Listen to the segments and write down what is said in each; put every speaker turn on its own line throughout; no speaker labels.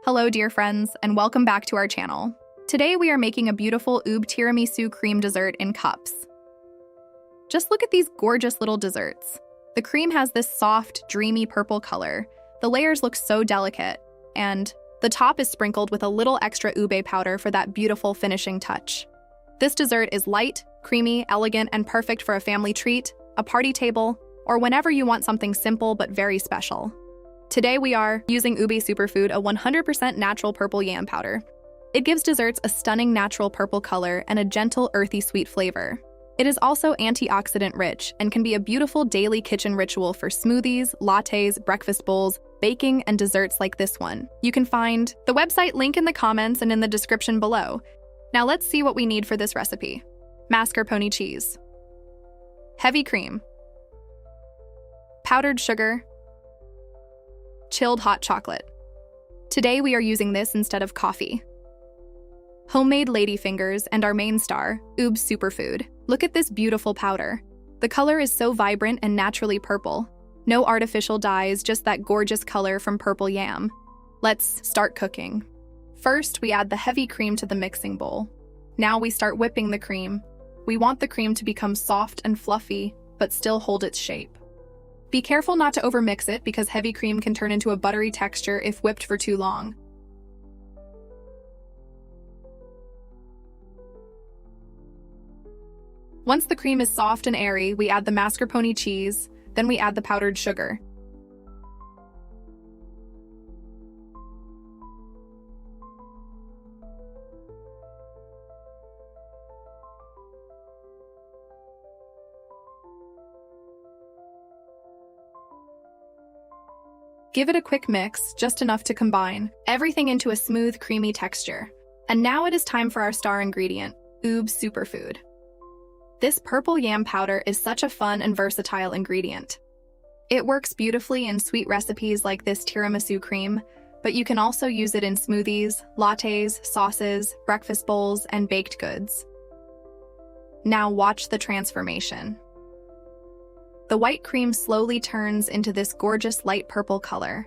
Hello, dear friends, and welcome back to our channel. Today we are making a beautiful Ube Tiramisu cream dessert in cups. Just look at these gorgeous little desserts. The cream has this soft, dreamy purple color. The layers look so delicate, and the top is sprinkled with a little extra ube powder for that beautiful finishing touch. This dessert is light, creamy, elegant, and perfect for a family treat, a party table, or whenever you want something simple but very special. Today we are using Ube Superfood, a 100% natural purple yam powder. It gives desserts a stunning natural purple color and a gentle earthy-sweet flavor. It is also antioxidant-rich and can be a beautiful daily kitchen ritual for smoothies, lattes, breakfast bowls, baking, and desserts like this one. You can find the website link in the comments and in the description below. Now let's see what we need for this recipe. Mascarpone cheese, heavy cream, powdered sugar, chilled hot chocolate. Today we are using this instead of coffee. Homemade ladyfingers and our main star, Ube Superfood. Look at this beautiful powder. The color is so vibrant and naturally purple. No artificial dyes, just that gorgeous color from purple yam. Let's start cooking. First, we add the heavy cream to the mixing bowl. Now we start whipping the cream. We want the cream to become soft and fluffy, but still hold its shape. Be careful not to overmix it because heavy cream can turn into a buttery texture if whipped for too long. Once the cream is soft and airy, we add the mascarpone cheese, then we add the powdered sugar. Give it a quick mix, just enough to combine everything into a smooth, creamy texture. And now it is time for our star ingredient, Ube Superfood. This purple yam powder is such a fun and versatile ingredient. It works beautifully in sweet recipes like this tiramisu cream, but you can also use it in smoothies, lattes, sauces, breakfast bowls, and baked goods. Now watch the transformation. The white cream slowly turns into this gorgeous light purple color.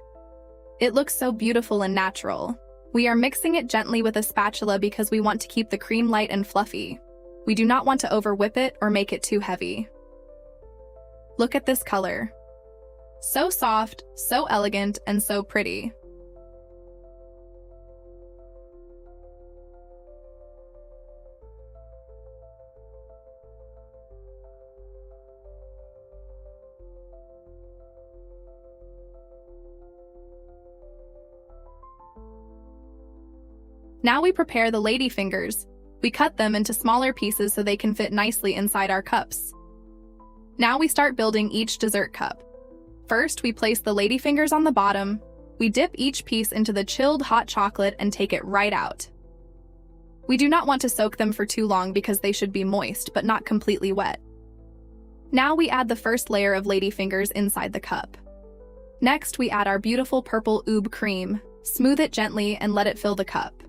It looks so beautiful and natural. We are mixing it gently with a spatula because we want to keep the cream light and fluffy. We do not want to over-whip it or make it too heavy. Look at this color. So soft, so elegant, and so pretty. Now we prepare the ladyfingers. We cut them into smaller pieces so they can fit nicely inside our cups. Now we start building each dessert cup. First, we place the ladyfingers on the bottom. We dip each piece into the chilled hot chocolate and take it right out. We do not want to soak them for too long because they should be moist, but not completely wet. Now we add the first layer of ladyfingers inside the cup. Next, we add our beautiful purple Ube cream. Smooth it gently and let it fill the cup.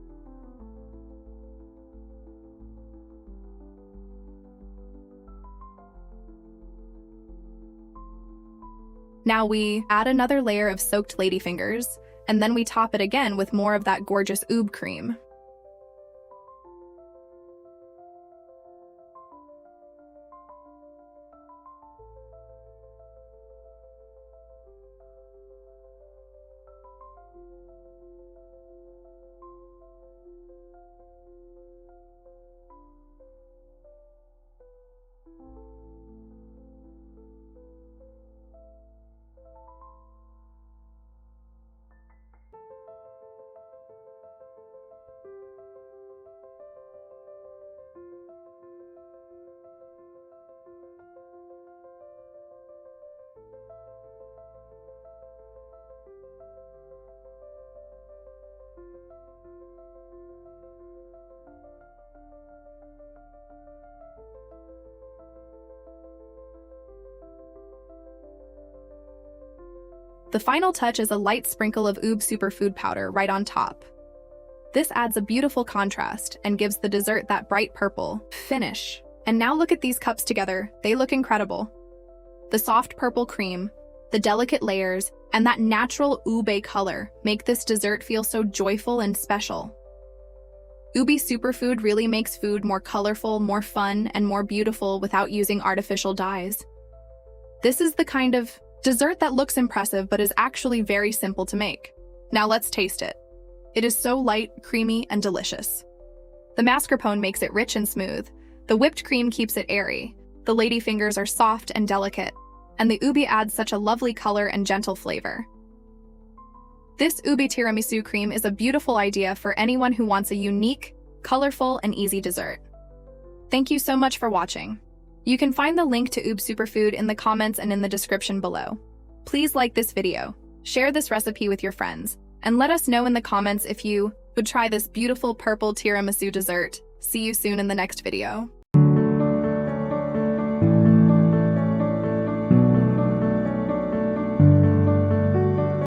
Now we add another layer of soaked ladyfingers, and then we top it again with more of that gorgeous Ube cream. The final touch is a light sprinkle of Ube Superfood powder right on top. This adds a beautiful contrast and gives the dessert that bright purple finish. And now look at these cups together. They look incredible. The soft purple cream, The delicate layers and that natural ube color make this dessert feel so joyful and special. Ube Superfood really makes food more colorful, more fun, and more beautiful without using artificial dyes. This is the kind of dessert that looks impressive but is actually very simple to make. Now let's taste it. It is so light, creamy, and delicious. The mascarpone makes it rich and smooth. The whipped cream keeps it airy. The ladyfingers are soft and delicate, and the ube adds such a lovely color and gentle flavor. This Ube Tiramisu cream is a beautiful idea for anyone who wants a unique, colorful, and easy dessert. Thank you so much for watching. You can find the link to Ube Superfood in the comments and in the description below. Please like this video, share this recipe with your friends, and let us know in the comments if you would try this beautiful purple tiramisu dessert. See you soon in the next video.